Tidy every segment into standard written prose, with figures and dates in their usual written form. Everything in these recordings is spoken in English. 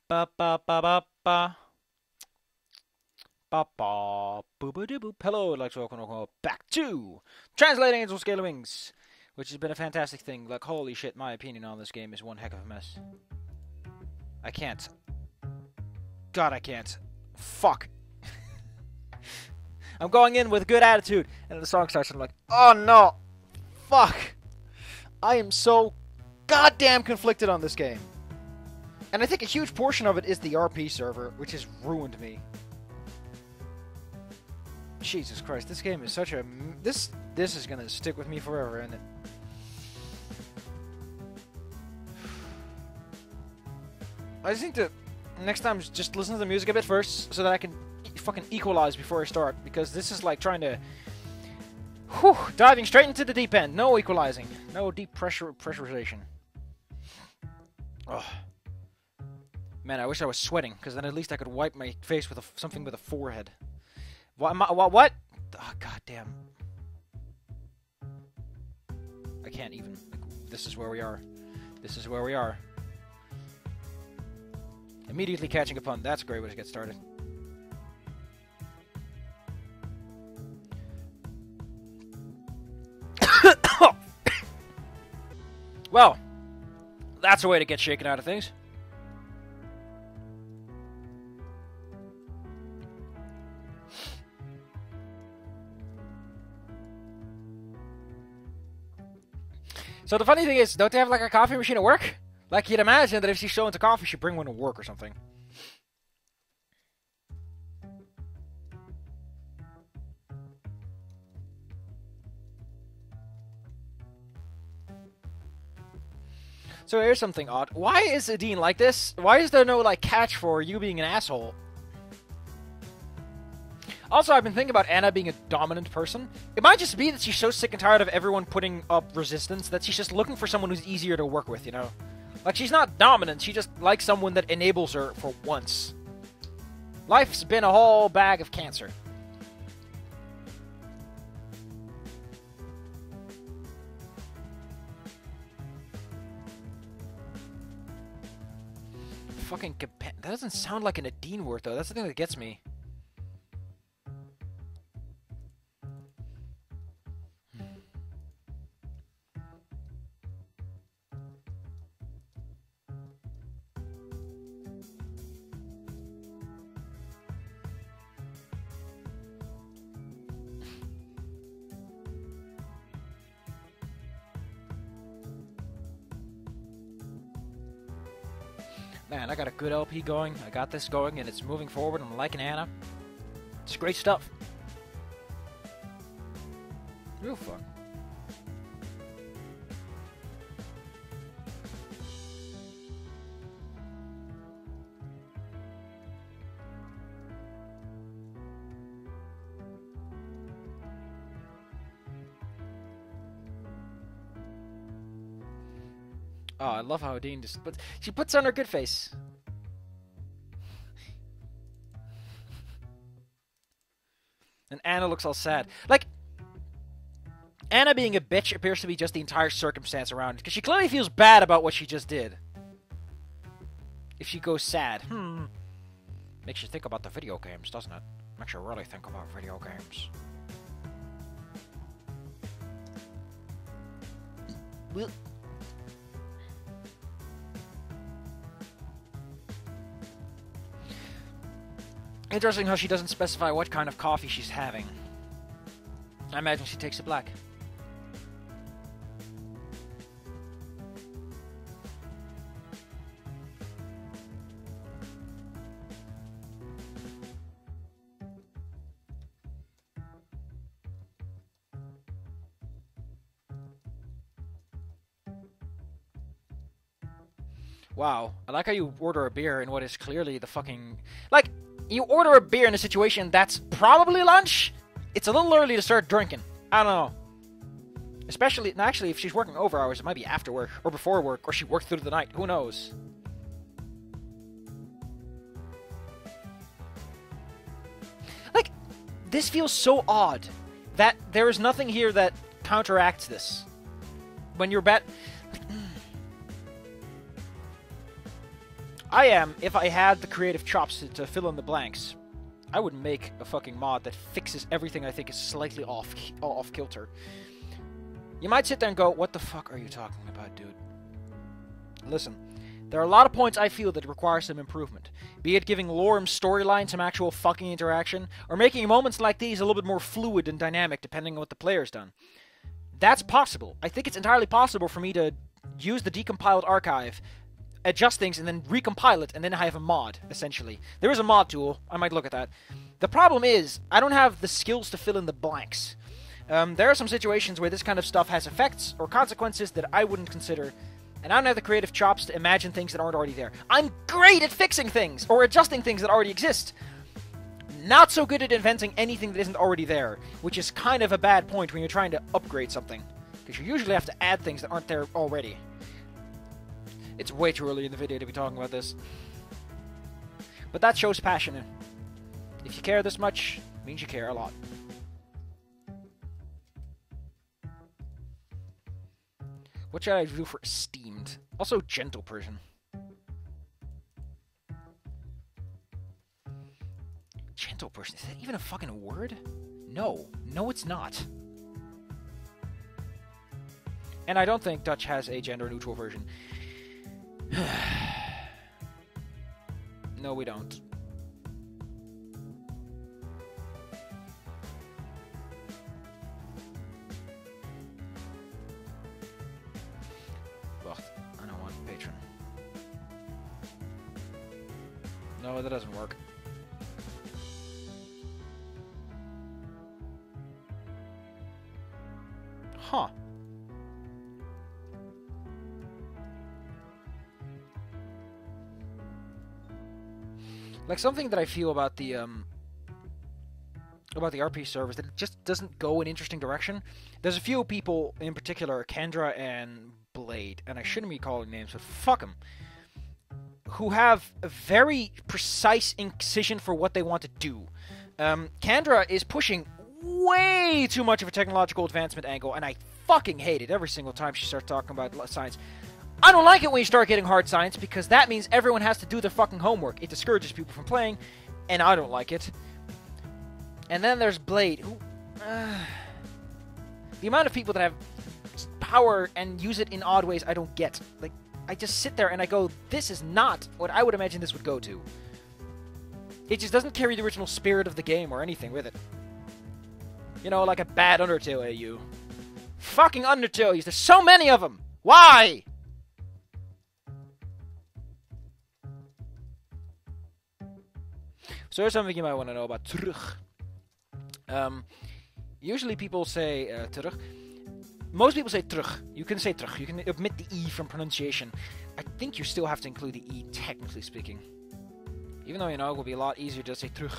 Ba ba ba ba ba. Ba ba boo boo doo boop. Hello, I'd like to welcome back to Translating Angel Scaly Wings, which has been a fantastic thing. Like, holy shit, my opinion on this game is one heck of a mess. I can't. God, I can't. Fuck. I'm going in with good attitude, and the song starts, and I'm like, oh no! Fuck! I am so goddamn conflicted on this game. And I think a huge portion of it is the RP server, which has ruined me. Jesus Christ, this game is such a... This is gonna stick with me forever, isn't it? I just need to... Next time, just listen to the music a bit first, so that I can fucking equalize before I start, because this is like trying to... Whew, diving straight into the deep end. No equalizing. No deep pressurization. Ugh. Man, I wish I was sweating, because then at least I could wipe my face with something with a forehead. What? Oh, goddamn. I can't even. This is where we are. This is where we are. Immediately catching a pun. That's a great way to get started. Well, that's a way to get shaken out of things. So the funny thing is, don't they have like a coffee machine at work? Like you'd imagine that if she's so into coffee, she'd bring one to work or something. So here's something odd. Why is Dine like this? Why is there no like catch for you being an asshole? Also, I've been thinking about Anna being a dominant person. It might just be that she's so sick and tired of everyone putting up resistance that she's just looking for someone who's easier to work with, you know? Like, she's not dominant, she just likes someone that enables her for once. Life's been a whole bag of cancer. Fucking... That doesn't sound like an Adine word, though. That's the thing that gets me. Man, I got a good LP going. I got this going, and it's moving forward. I'm liking Anna. It's great stuff. Real fun. Oh, I love how Dean just puts... She puts on her good face. And Anna looks all sad. Like, Anna being a bitch appears to be just the entire circumstance around it, because she clearly feels bad about what she just did. If she goes sad. Makes you think about the video games, doesn't it? Makes you really think about video games. Well... Interesting how she doesn't specify what kind of coffee she's having. I imagine she takes it black. Wow, I like how you order a beer in what is clearly the fucking... Like... You order a beer in a situation that's probably lunch, it's a little early to start drinking. I don't know. Especially, actually, if she's working over hours, it might be after work, or before work, or she worked through the night. Who knows? Like, this feels so odd that there is nothing here that counteracts this. When you're I am, if I had the creative chops to fill in the blanks, I would make a fucking mod that fixes everything I think is slightly off kilter. You might sit there and go, what the fuck are you talking about, dude? Listen, there are a lot of points I feel that require some improvement. Be it giving Lorem's storyline some actual fucking interaction, or making moments like these a little bit more fluid and dynamic depending on what the player's done. That's possible. I think it's entirely possible for me to use the decompiled archive, adjust things, and then recompile it, and then I have a mod, essentially. There is a mod tool. I might look at that. The problem is, I don't have the skills to fill in the blanks. There are some situations where this kind of stuff has effects or consequences that I wouldn't consider, and I don't have the creative chops to imagine things that aren't already there. I'm great at fixing things, or adjusting things that already exist. Not so good at inventing anything that isn't already there, which is kind of a bad point when you're trying to upgrade something, because you usually have to add things that aren't there already. It's way too early in the video to be talking about this. But that shows passion. If you care this much, it means you care a lot. What should I do for esteemed? Also, gentle person. Gentle person, is that even a fucking word? No. No, it's not. And I don't think Dutch has a gender-neutral version. No, we don't. Wacht, Anna1 patron. No, that doesn't work. Huh. Like, something that I feel about the RP servers, that it just doesn't go in interesting direction. There's a few people in particular, Kendra and Blade, and I shouldn't be calling names, but fuck them, who have a very precise incision for what they want to do. Kendra is pushing way too much of a technological advancement angle, and I fucking hate it every single time she starts talking about science. I don't like it when you start getting hard science, because that means everyone has to do their fucking homework. It discourages people from playing, and I don't like it. And then there's Blade, who... the amount of people that have power and use it in odd ways I don't get. Like, I just sit there and I go, this is not what I would imagine this would go to. It just doesn't carry the original spirit of the game or anything with it. You know, like a bad Undertale AU. Fucking Undertale, there's so many of them! Why?! So here's something you might want to know about terug. Usually people say terug. Most people say terug. You can say terug. You can omit the E from pronunciation. I think you still have to include the E, technically speaking. Even though, you know, it will be a lot easier to say terug.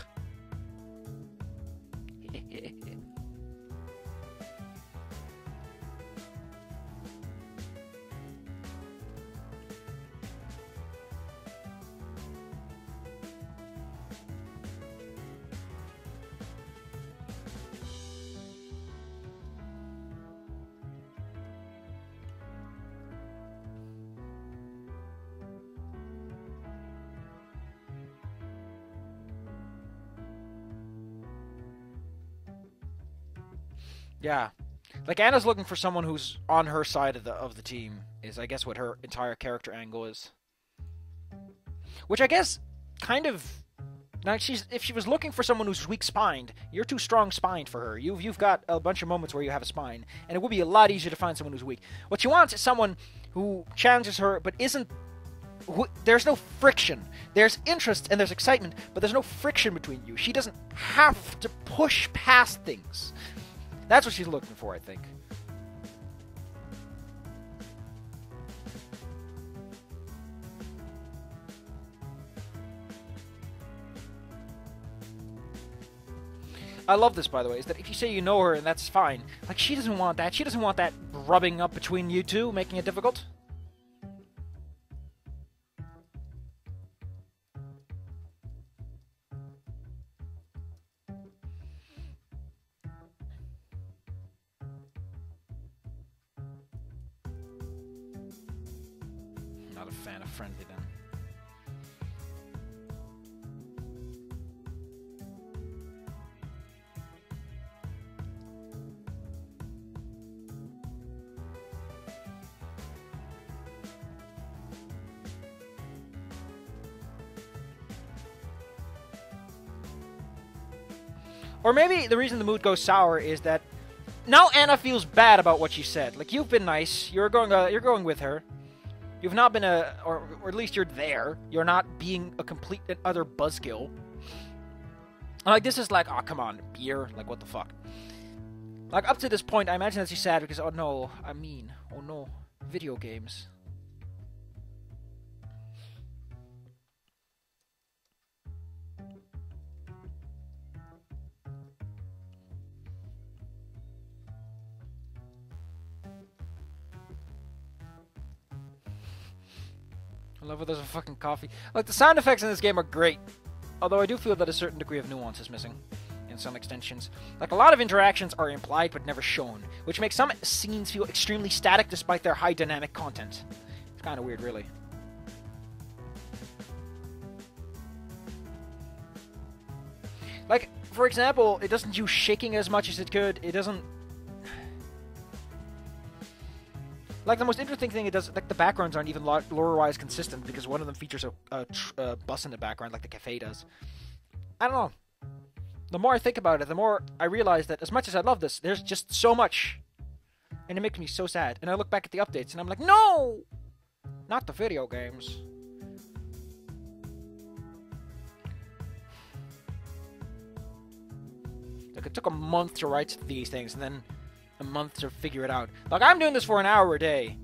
Yeah. Like, Anna's looking for someone who's on her side of the team, is I guess what her entire character angle is. Which I guess kind of... Now, if she was looking for someone who's weak-spined, you're too strong-spined for her. You've got a bunch of moments where you have a spine, and it would be a lot easier to find someone who's weak. What she wants is someone who challenges her, but isn't... There's no friction. There's interest and there's excitement, but there's no friction between you. She doesn't have to push past things. That's what she's looking for, I think. I love this, by the way, is that if you say you know her, and that's fine. Like, she doesn't want that. She doesn't want that rubbing up between you two, making it difficult. Not a fan of friendly, then. Or maybe the reason the mood goes sour is that now Anna feels bad about what she said. Like, you've been nice. You're going with her. You've not been or at least you're there. You're not being a complete and utter buzzkill. Like, this is like, oh, come on, beer. Like, what the fuck? Like, up to this point, I imagine that she's sad because, oh no, oh no, video games. I love it, there's a fucking coffee. Like, the sound effects in this game are great. Although I do feel that a certain degree of nuance is missing in some extensions. Like, a lot of interactions are implied but never shown, which makes some scenes feel extremely static despite their high dynamic content. It's kind of weird, really. Like, for example, it doesn't use shaking as much as it could. It doesn't... Like, the most interesting thing it does, like, the backgrounds aren't even lore-wise consistent because one of them features a bus in the background like the cafe does. I don't know. The more I think about it, the more I realize that as much as I love this, there's just so much. And it makes me so sad. And I look back at the updates and I'm like, no! Not the video games. Like, it took a month to write these things and then a month to figure it out. Like, I'm doing this for an hour a day.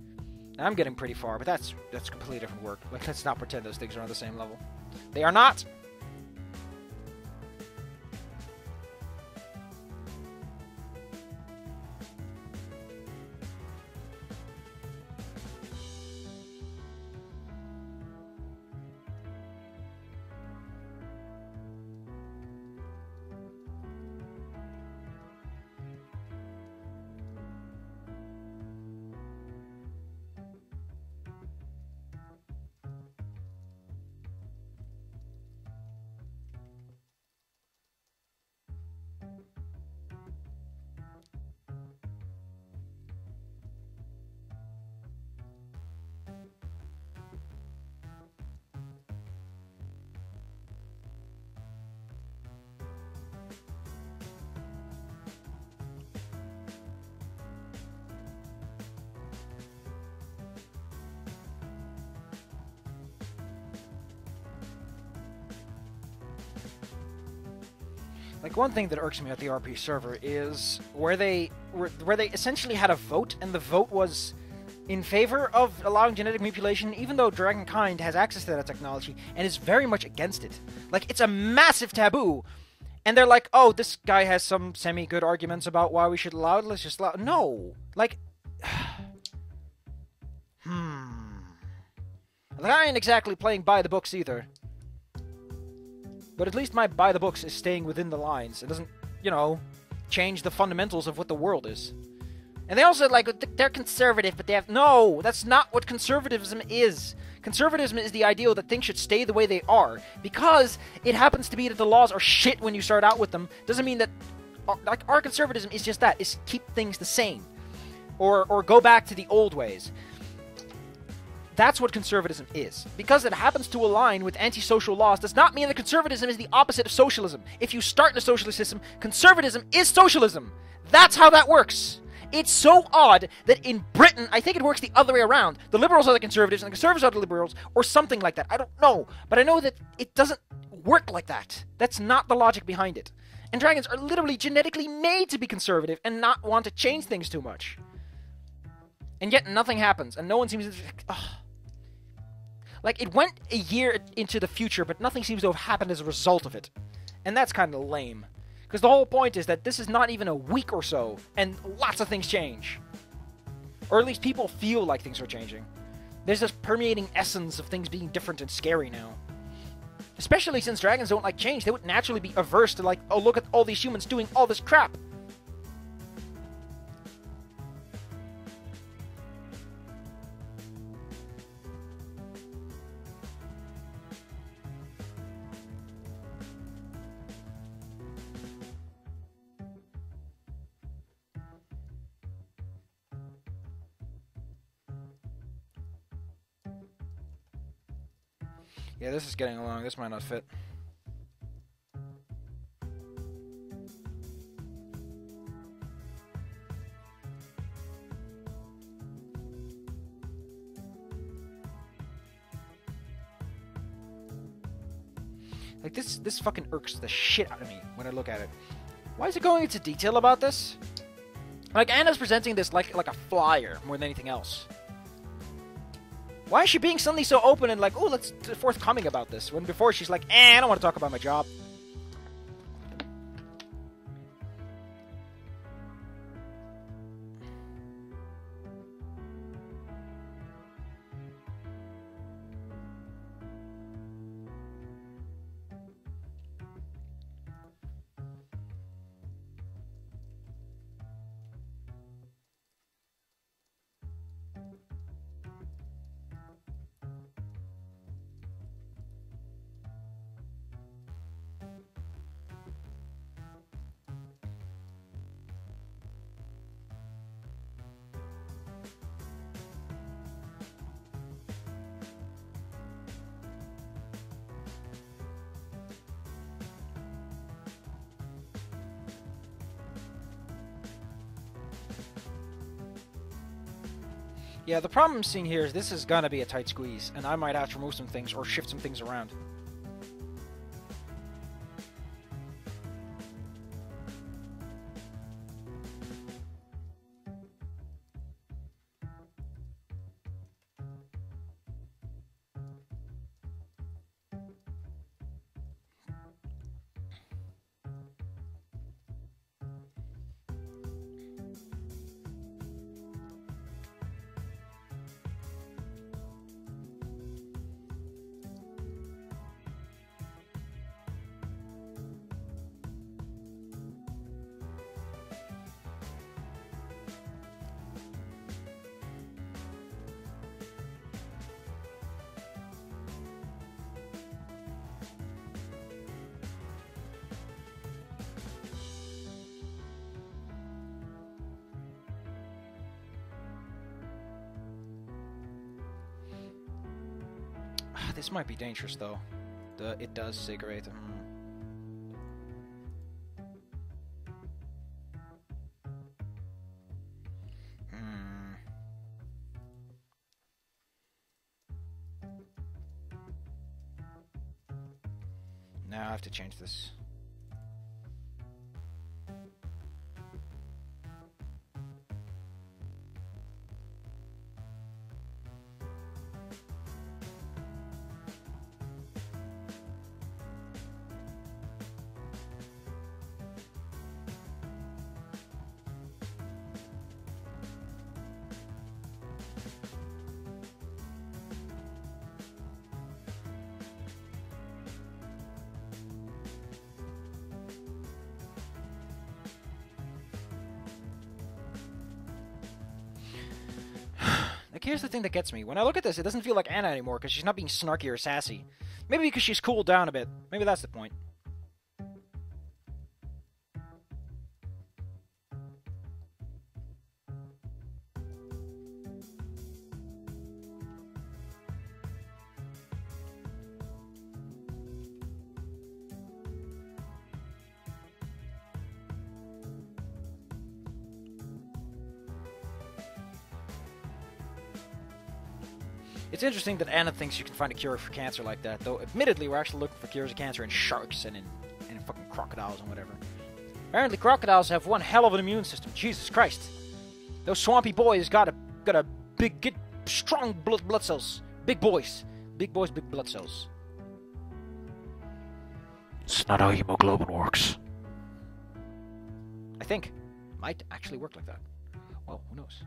And I'm getting pretty far, but that's completely different work. Like, let's not pretend those things are on the same level. They are not! Like, one thing that irks me at the RP server is where they essentially had a vote, and the vote was in favor of allowing genetic manipulation, even though Dragonkind has access to that technology and is very much against it. Like, it's a massive taboo, and they're like, oh, this guy has some semi-good arguments about why we should allow it, let's just allow it. No! Like, Like, I ain't exactly playing by the books either. But at least my by the books is staying within the lines. It doesn't, you know, change the fundamentals of what the world is. And they also, like, they're conservative, but they have... No! That's not what conservatism is! Conservatism is the ideal that things should stay the way they are. Because it happens to be that the laws are shit when you start out with them, doesn't mean that... Like, our conservatism is just that, is keep things the same. Or go back to the old ways. That's what conservatism is. Because it happens to align with antisocial laws does not mean that conservatism is the opposite of socialism. If you start in a socialist system, conservatism is socialism. That's how that works. It's so odd that in Britain, I think it works the other way around. The liberals are the conservatives, and the conservatives are the liberals, or something like that. I don't know. But I know that it doesn't work like that. That's not the logic behind it. And dragons are literally genetically made to be conservative and not want to change things too much. And yet nothing happens, and no one seems to... Ugh. Like, it went a year into the future, but nothing seems to have happened as a result of it. And that's kind of lame. Because the whole point is that this is not even a week or so, and lots of things change. Or at least people feel like things are changing. There's this permeating essence of things being different and scary now. Especially since dragons don't like change, they would naturally be averse to, like, oh, look at all these humans doing all this crap. Yeah, this is getting long. This might not fit. Like, this fucking irks the shit out of me when I look at it. Why is it going into detail about this? Like, Anna's presenting this like a flyer more than anything else. Why is she being suddenly so open and like, oh, let's forthcoming about this, when before she's like, I don't want to talk about my job. Yeah, the problem I'm seeing here is this is gonna be a tight squeeze, and I might have to remove some things or shift some things around. This might be dangerous, though. It does cigarette. Now I have to change this. Like, here's the thing that gets me. When I look at this, it doesn't feel like Anna anymore, because she's not being snarky or sassy. Maybe because she's cooled down a bit. Maybe that's the point. It's interesting that Anna thinks you can find a cure for cancer like that, though admittedly we're actually looking for cures of cancer in sharks and in fucking crocodiles and whatever. Apparently crocodiles have one hell of an immune system. Jesus Christ. Those swampy boys got a big, strong blood cells. Big boys. Big boys, big blood cells. It's not how hemoglobin works. I think. Might actually work like that. Well, who knows?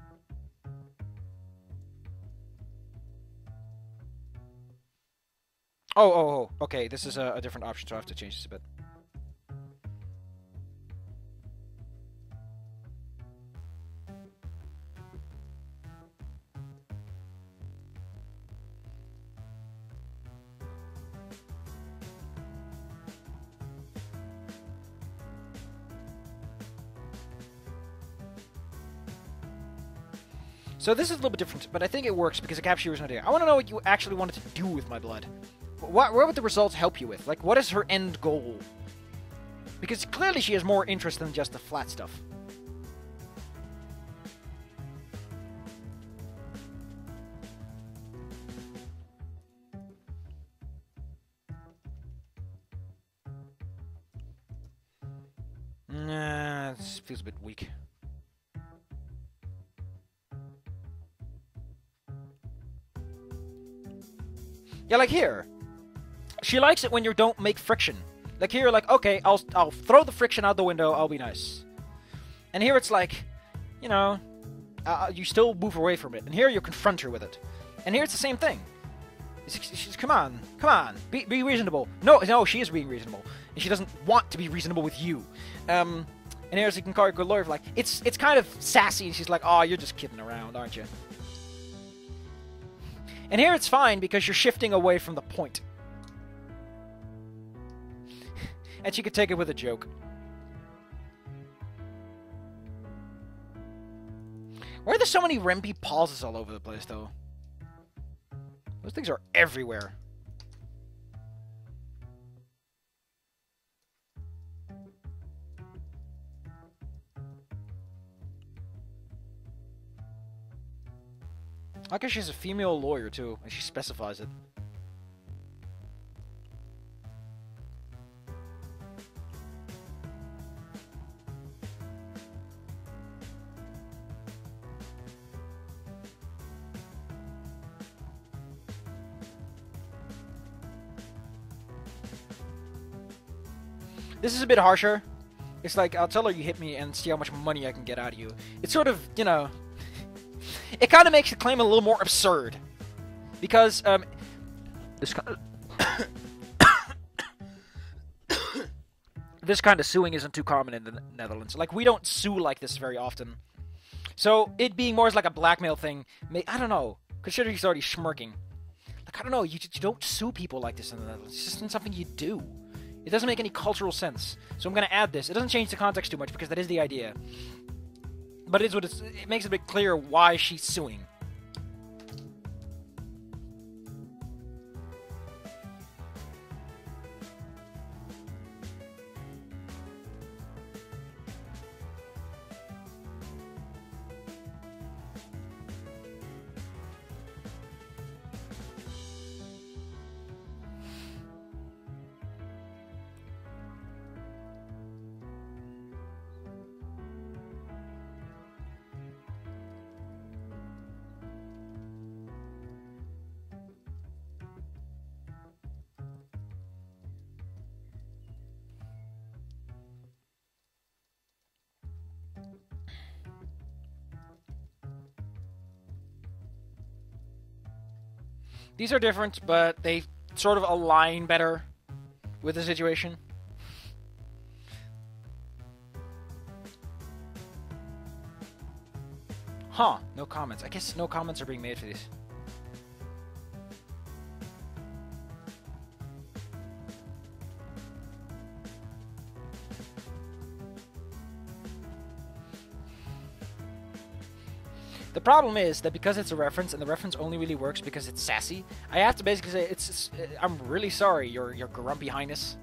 Oh, okay, this is a different option, so I have to change this a bit. So this is a little bit different, but I think it works because it captures an idea. I want to know what you actually wanted to do with my blood. What would the results help you with? Like, what is her end goal? Because clearly she has more interest than just the flat stuff. Nah, it feels a bit weak. Yeah, like here. She likes it when you don't make friction. Like here, like, okay, I'll throw the friction out the window, I'll be nice. And here it's like, you know, you still move away from it. And here you confront her with it. And here it's the same thing. She's, come on, be reasonable. No, she is being reasonable. And she doesn't want to be reasonable with you. And here's you can call her a good lawyer, like, it's kind of sassy. She's like, oh, you're just kidding around, aren't you? And here it's fine because you're shifting away from the point. And she could take it with a joke. Why are there so many Rempe pauses all over the place, though? Those things are everywhere. I guess she's a female lawyer, too, and she specifies it. This is a bit harsher. It's like, I'll tell her you hit me and see how much money I can get out of you. It's sort of, you know... It kind of makes the claim a little more absurd. Because, this kind of... this kind of suing isn't too common in the Netherlands. Like, we don't sue like this very often. So, it being more as like a blackmail thing, I don't know. Considering he's already smirking. Like, I don't know, you don't sue people like this in the Netherlands. It's just something you do. It doesn't make any cultural sense. So I'm going to add this. It doesn't change the context too much because that is the idea. But it makes it a bit clear why she's suing. These are different, but they sort of align better with the situation. Huh, no comments. I guess no comments are being made for these. The problem is that because it's a reference, and the reference only really works because it's sassy, I have to basically say, I'm really sorry, your grumpy highness.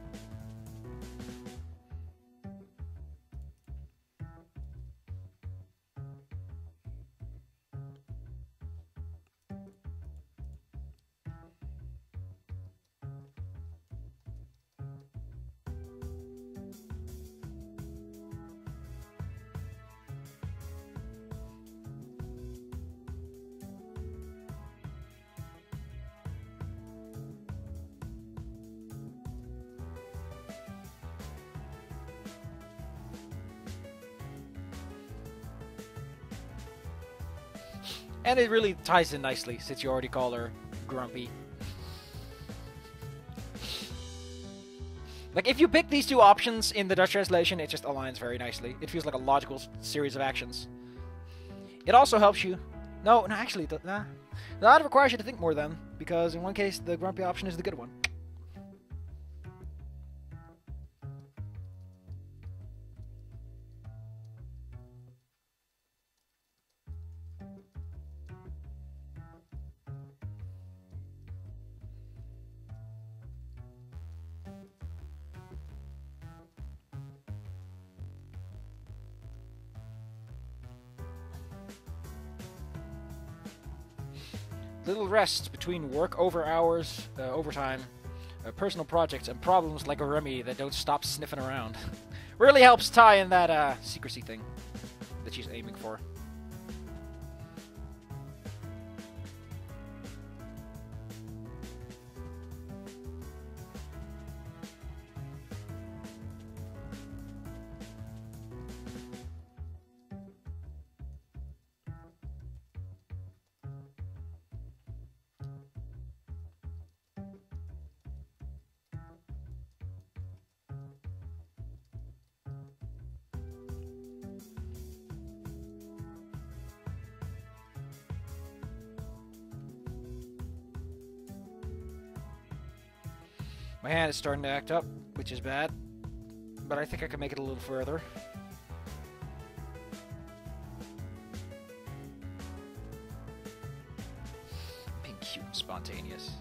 And it really ties in nicely, since you already call her grumpy. Like, if you pick these two options in the Dutch translation, it just aligns very nicely. It feels like a logical series of actions. It also helps you... No, actually, nah. That requires you to think more then, because in one case, the grumpy option is the good one. Little rests between work overtime, personal projects and problems like a Remy that don't stop sniffing around. Really helps tie in that secrecy thing that she's aiming for. My hand is starting to act up, which is bad, but I think I can make it a little further. Being cute and spontaneous.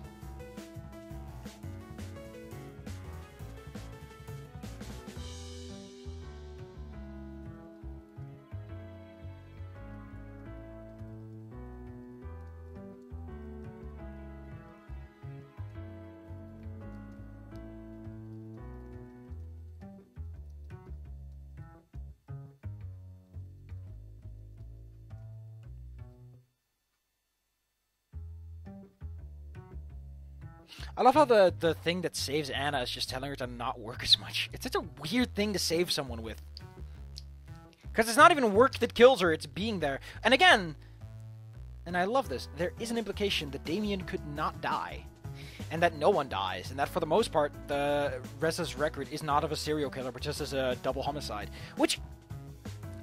I love how the thing that saves Anna is just telling her to not work as much. It's such a weird thing to save someone with. Because it's not even work that kills her, it's being there. And again, and I love this, there is an implication that Damien could not die. And that no one dies. And that for the most part, the Reza's record is not of a serial killer, but just as a double homicide. Which,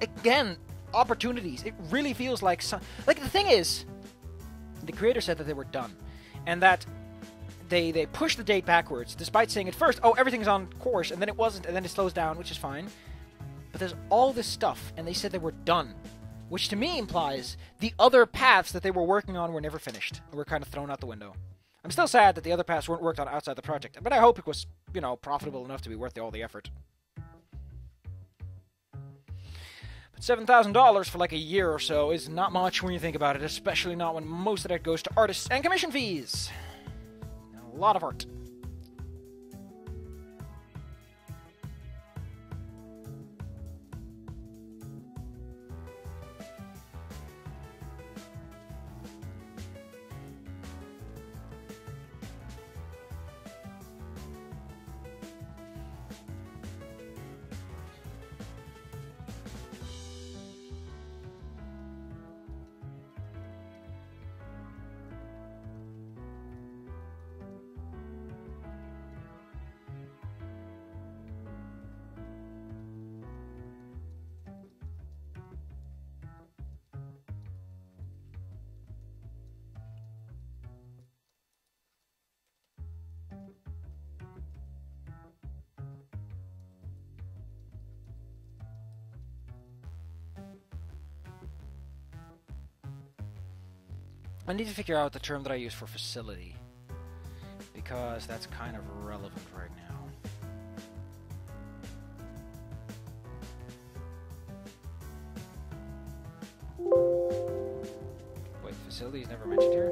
again, opportunities. It really feels like... Like, the thing is, the creator said that they were done. And that... They push the date backwards, despite saying at first, oh, everything's on course, and then it wasn't, and then it slows down, which is fine. But there's all this stuff, and they said they were done. Which to me implies the other paths that they were working on were never finished, and were kind of thrown out the window. I'm still sad that the other paths weren't worked on outside the project, but I hope it was, you know, profitable enough to be worth all the effort. But $7,000 for like a year or so is not much when you think about it, especially not when most of that goes to artists and commission fees. A lot of art. I need to figure out the term that I use for facility, because that's kind of relevant right now. Wait, facility is never mentioned here?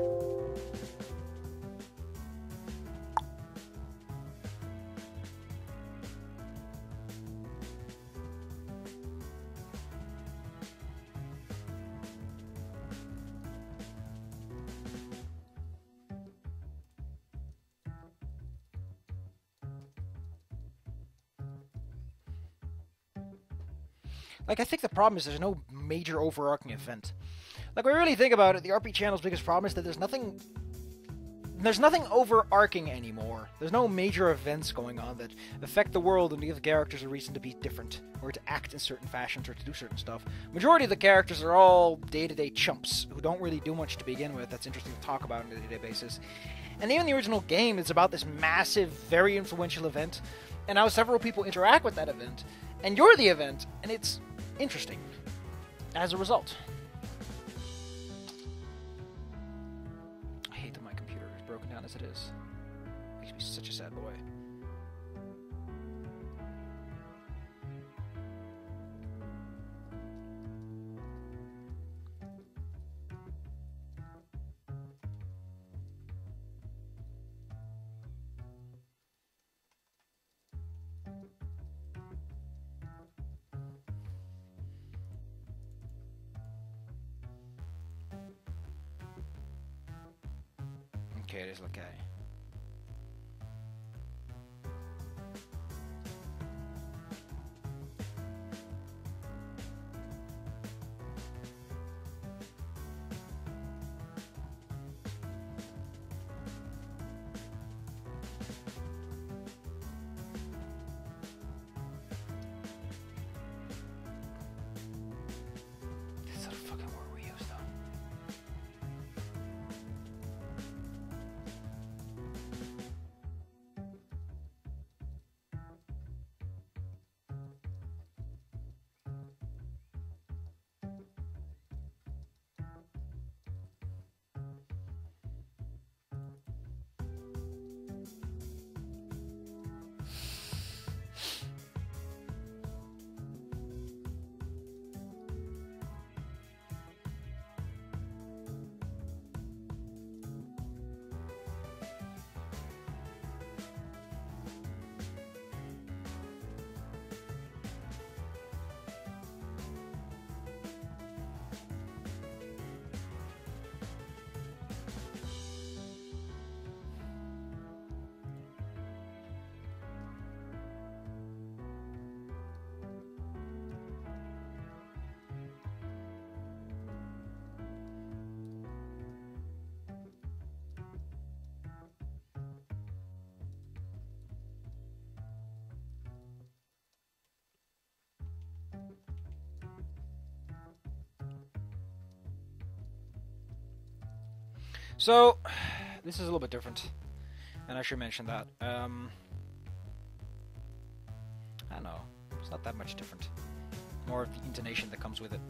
Like, I think the problem is there's no major overarching event. Like, when we really think about it, the RP channel's biggest problem is that there's nothing overarching anymore. There's no major events going on that affect the world and give the characters a reason to be different, or to act in certain fashions, or to do certain stuff. Majority of the characters are all day-to-day chumps, who don't really do much to begin with that's interesting to talk about on a day-to-day basis. And even the original game is about this massive, very influential event, and how several people interact with that event, and you're the event, and it's interesting as a result. I hate that my computer is broken down as it is. Makes me such a sad boy. indicators look at? That's the fucking word we use, though. So, this is a little bit different, and I should mention that. I don't know. It's not that much different. More of the intonation that comes with it.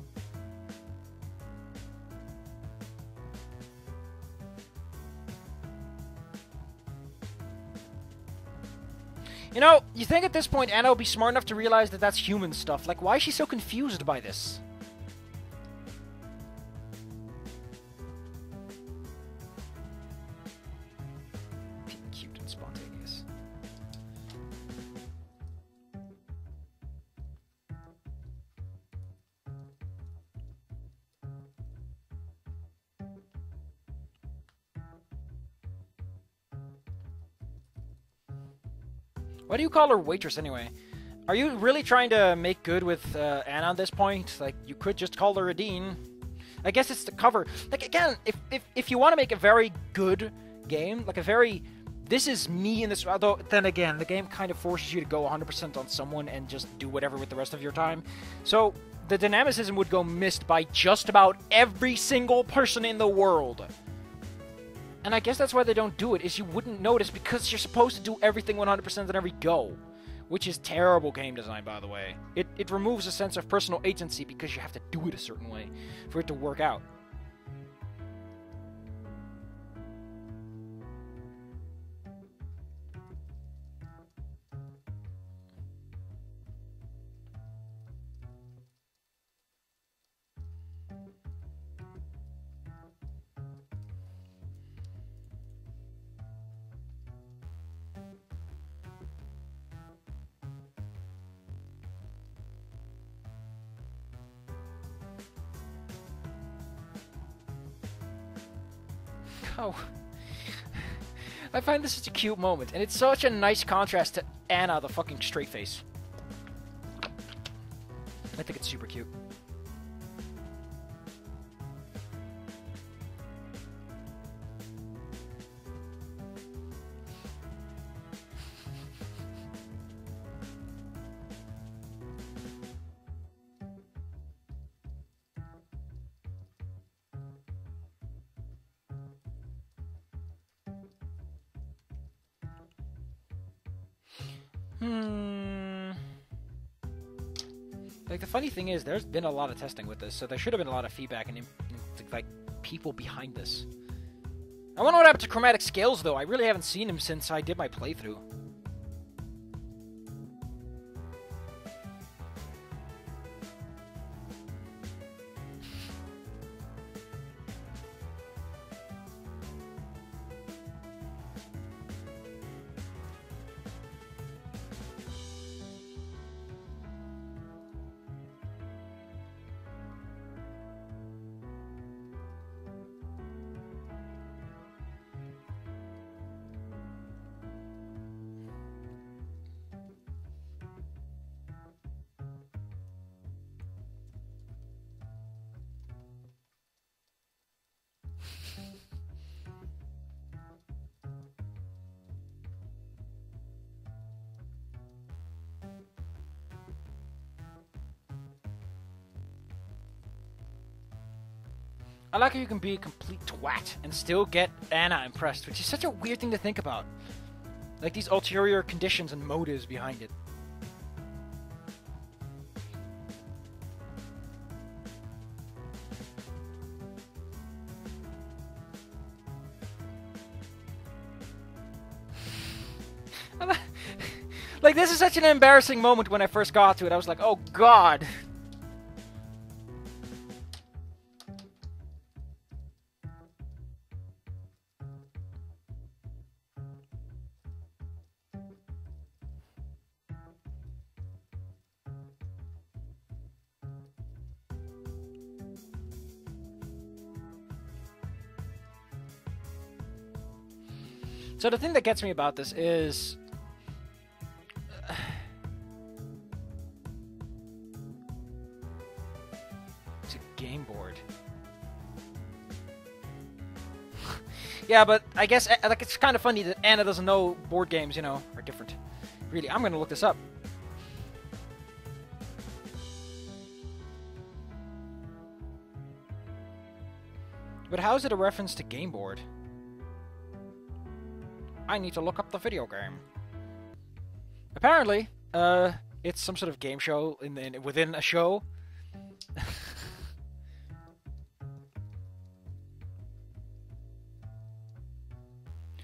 You know, you think at this point Anna will be smart enough to realize that that's human stuff. Like, why is she so confused by this? Cute and spontaneous. Why do you call her waitress anyway? Are you really trying to make good with Anna at this point? Like, you could just call her a Dean. I guess it's the cover. Like, again, if you want to make a very good game, like a very, this is me in this, although then again, the game kind of forces you to go 100% on someone and just do whatever with the rest of your time. So, the dynamicism would go missed by just about every single person in the world. And I guess that's why they don't do it, is you wouldn't notice because you're supposed to do everything 100% on every go. Which is terrible game design, by the way. It removes a sense of personal agency because you have to do it a certain way for it to work out. Oh, I find this such a cute moment, and it's such a nice contrast to Anna, the fucking straight face. I think it's super cute. Like, the funny thing is, there's been a lot of testing with this, so there should have been a lot of feedback and, like, people behind this. I wonder what happened to Chromatic Scales, though. I really haven't seen him since I did my playthrough. I like how you can be a complete twat and still get Anna impressed, which is such a weird thing to think about. Like these ulterior conditions and motives behind it. Like, this is such an embarrassing moment when I first got to it. I was like, oh god. So the thing that gets me about this is... it's a game board. Yeah, but I guess like it's kind of funny that Anna doesn't know board games, you know, are different. Really, I'm gonna look this up. But how is it a reference to game board? I need to look up the video game. Apparently, it's some sort of game show within a show.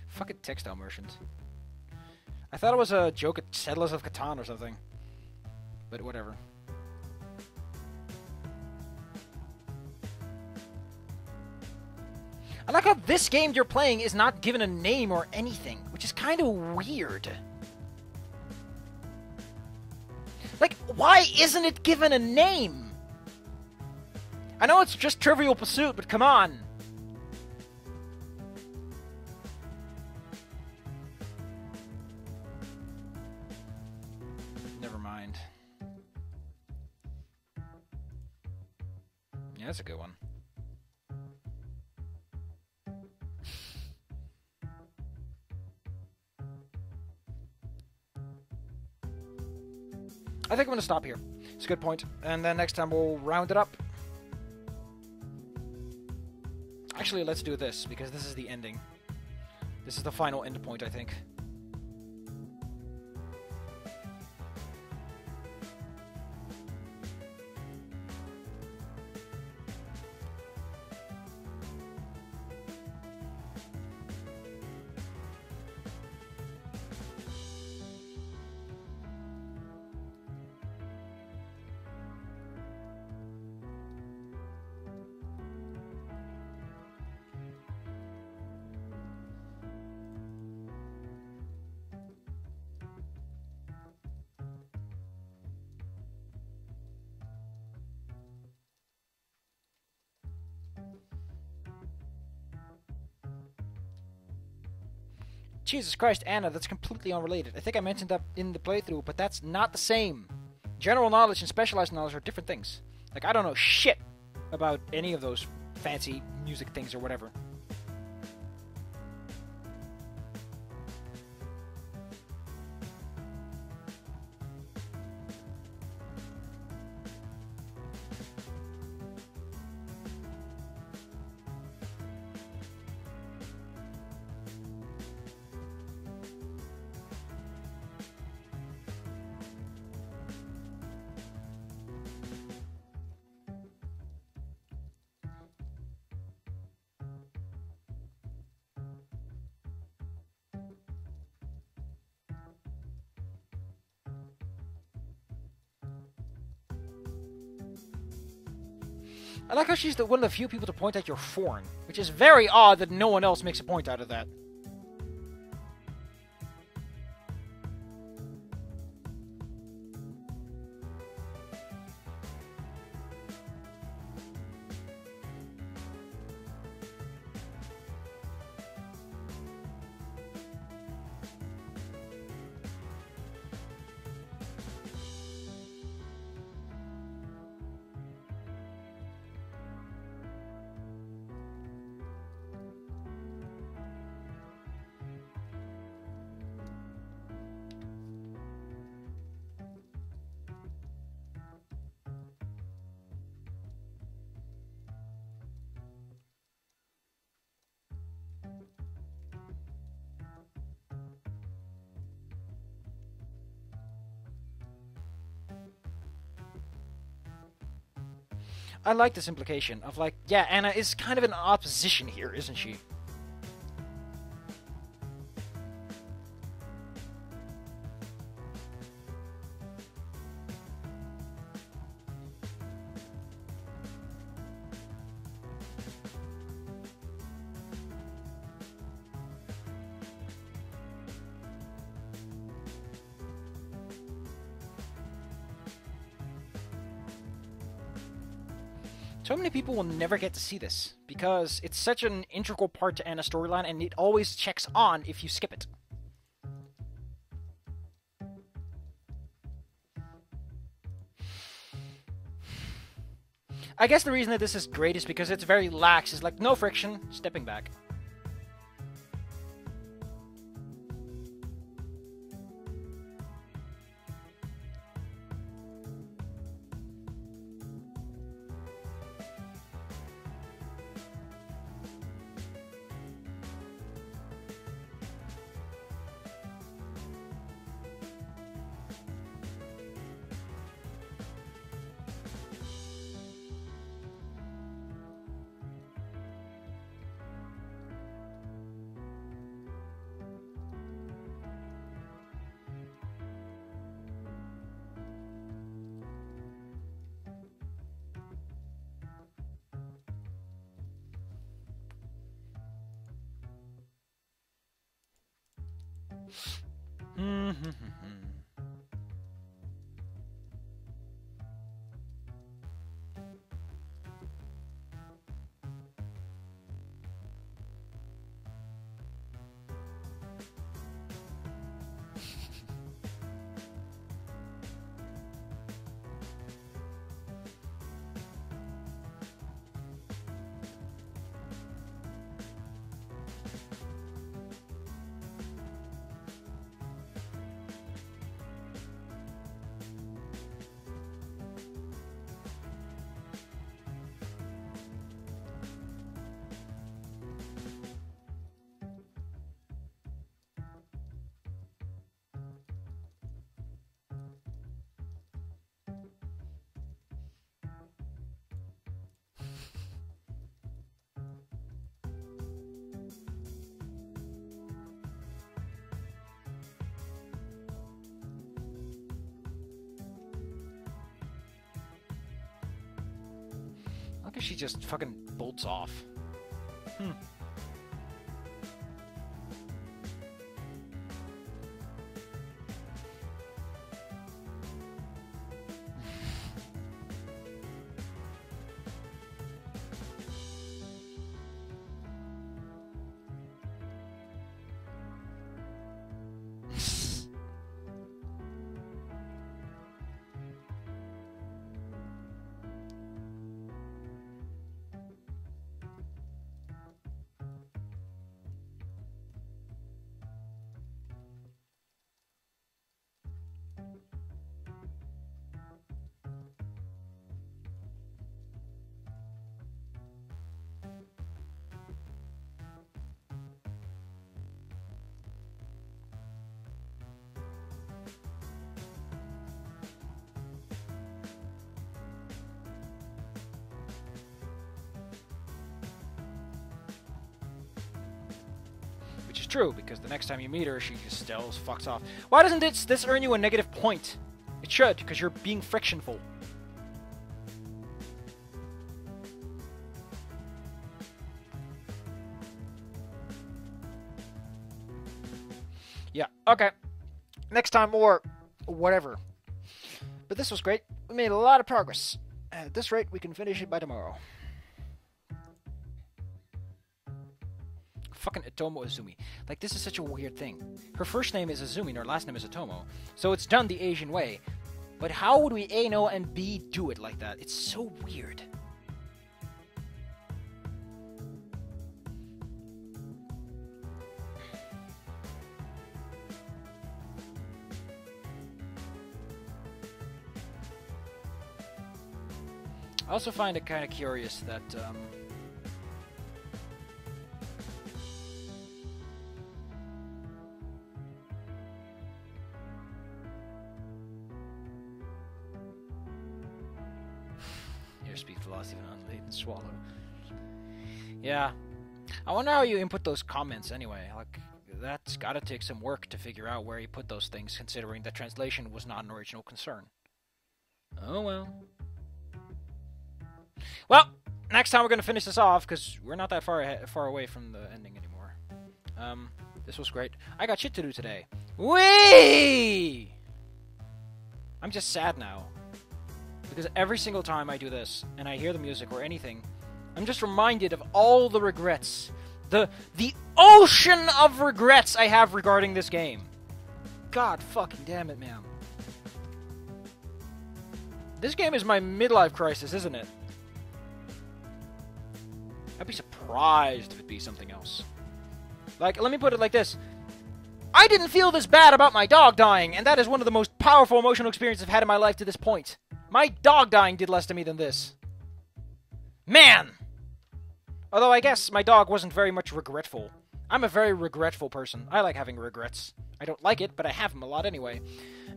Fucking textile merchant. I thought it was a joke at Settlers of Catan or something. But whatever. I like how this game you're playing is not given a name or anything, which is kind of weird. Like, why isn't it given a name? I know it's just Trivial Pursuit, but come on. Never mind. Yeah, that's a good one. I think I'm going to stop here. It's a good point. And then next time we'll round it up. Actually, let's do this, because this is the ending. This is the final end point, I think. Jesus Christ, Anna, that's completely unrelated. I think I mentioned that in the playthrough, but that's not the same. General knowledge and specialized knowledge are different things. Like, I don't know shit about any of those fancy music things or whatever. I like how she's one of the few people to point out you're foreign, which is very odd that no one else makes a point out of that. I like this implication of like, yeah, Anna is kind of in an odd position here, isn't she? So many people will never get to see this because it's such an integral part to Anna's storyline, and it always checks on if you skip it. I guess the reason that this is great is because it's very lax. It's like no friction, stepping back. Look at she just fucking bolts off. Which is true, because the next time you meet her, she just still fucks off. Why doesn't this earn you a negative point? It should, because you're being frictionful. Yeah, okay. Next time or whatever. But this was great. We made a lot of progress. At this rate, we can finish it by tomorrow. Fucking Atomo Azumi. Like, this is such a weird thing. Her first name is Azumi and her last name is Atomo. So it's done the Asian way. But how would we A, know, and B, do it like that? It's so weird. I also find it kind of curious that, speak velocity of an unladen swallow. Yeah. I wonder how you input those comments anyway. Like, that's gotta take some work to figure out where you put those things, considering that translation was not an original concern. Oh well. Well, next time we're gonna finish this off, because we're not that far away from the ending anymore. This was great. I got shit to do today. Whee! I'm just sad now. Because every single time I do this, and I hear the music or anything, I'm just reminded of all the regrets. The ocean of regrets I have regarding this game. God fucking damn it, man. This game is my midlife crisis, isn't it? I'd be surprised if it'd be something else. Like, let me put it like this. I didn't feel this bad about my dog dying, and that is one of the most powerful emotional experiences I've had in my life to this point. My dog dying did less to me than this. Man! Although I guess my dog wasn't very much regretful. I'm a very regretful person. I like having regrets. I don't like it, but I have them a lot anyway.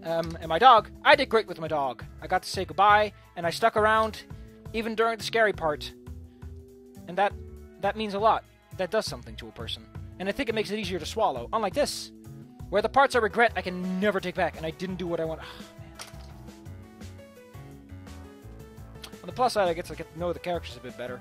And my dog, I did great with my dog. I got to say goodbye, and I stuck around even during the scary part. And that means a lot. That does something to a person. And I think it makes it easier to swallow. Unlike this, where the parts I regret I can never take back, and I didn't do what I want. Oh, man. On the plus side, I get to know the characters a bit better.